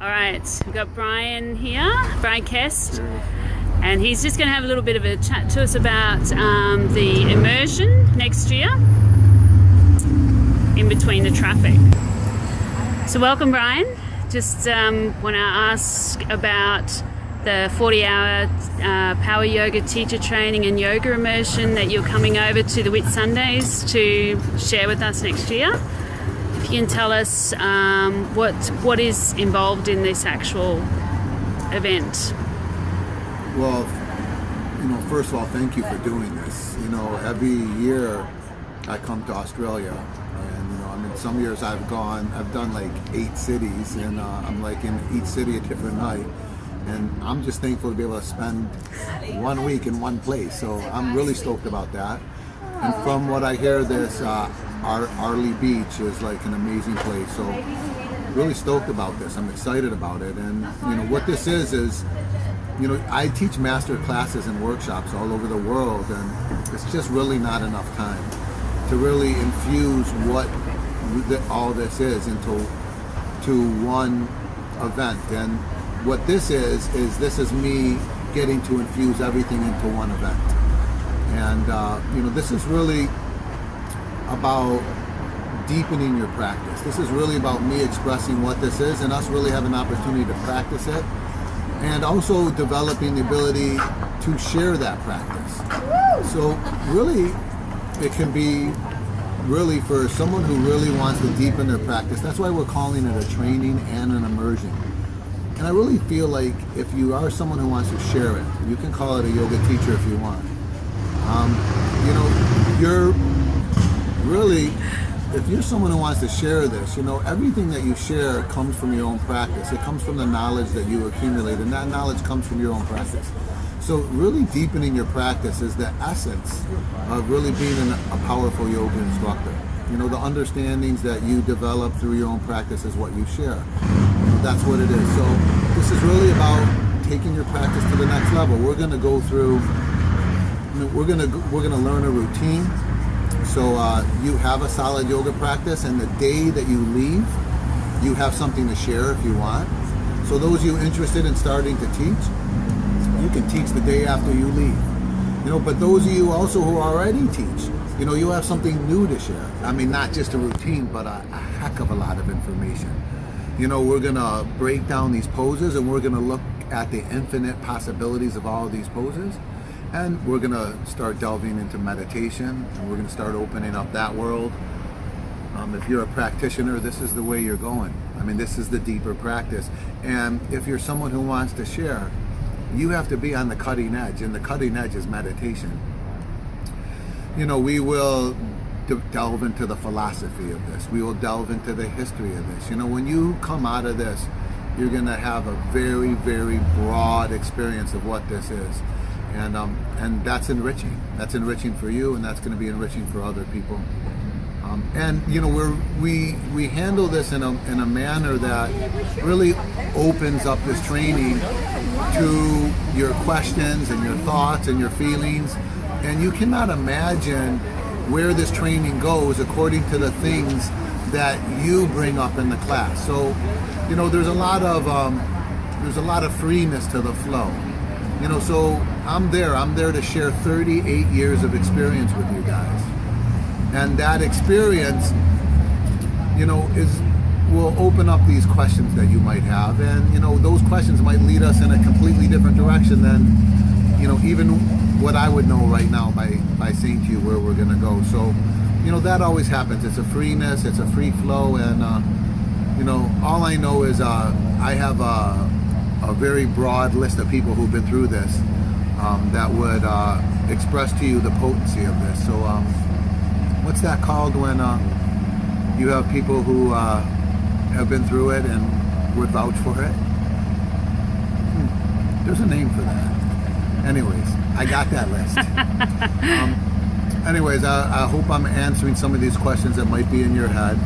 All right, we've got Bryan here, Bryan Kest, and he's just going to have a little bit of a chat to us about the immersion next year in between the traffic. So welcome, Bryan. Just want to ask about the 40-hour power yoga teacher training and yoga immersion that you're coming over to the Whitsundays to share with us next year. If you can tell us what is involved in this actual event. Well, first of all, thank you for doing this. Every year I come to Australia, and some years I've done like 8 cities, and I'm like in each city a different night. And I'm just thankful to be able to spend 1 week in one place. So I'm really stoked about that. And from what I hear, this Arley Beach is like an amazing place. So really stoked about this. I'm excited about it. And what this is I teach master classes and workshops all over the world, and it's just really not enough time to really infuse what all this is into one event. And what this is this is me getting to infuse everything into one event. And this is really about deepening your practice. This is really about me expressing what this is and us really have an opportunity to practice it, and also developing the ability to share that practice. So really, it can be really for someone who really wants to deepen their practice. That's why we're calling it a training and an immersion. And I really feel like if you are someone who wants to share it, you can call it a yoga teacher if you want. You're really, if you're someone who wants to share this, everything that you share comes from your own practice. It comes from the knowledge that you accumulate, and that knowledge comes from your own practice. So really deepening your practice is the essence of really being a powerful yoga instructor. The understandings that you develop through your own practice is what you share. That's what it is. So this is really about taking your practice to the next level. We're going to go through, we're going to learn a routine. So you have a solid yoga practice, and the day that you leave, you have something to share if you want. So those of you interested in starting to teach, you can teach the day after you leave. But those of you also who already teach, you have something new to share. Not just a routine, but a heck of a lot of information. We're going to break down these poses, and we're going to look at the infinite possibilities of all of these poses. And we're going to start delving into meditation, and we're going to start opening up that world. If you're a practitioner, this is the way you're going. This is the deeper practice. And if you're someone who wants to share, you have to be on the cutting edge, and the cutting edge is meditation. We will delve into the philosophy of this. We will delve into the history of this. When you come out of this, you're going to have a very, very broad experience of what this is. And that's enriching. That's enriching for you, and that's going to be enriching for other people. We handle this in a manner that really opens up this training to your questions and your thoughts and your feelings. And you cannot imagine where this training goes according to the things that you bring up in the class. So, there's a lot of freeness to the flow. So I'm there to share 38 years of experience with you guys. And that experience, will open up these questions that you might have. And, those questions might lead us in a completely different direction than, even what I would know right now by saying to you where we're going to go. So, that always happens. It's a freeness, it's a free flow. And, all I know is I have a very broad list of people who've been through this that would express to you the potency of this. So what's that called when you have people who have been through it and would vouch for it? There's a name for that. Anyways, I got that list. I hope I'm answering some of these questions that might be in your head.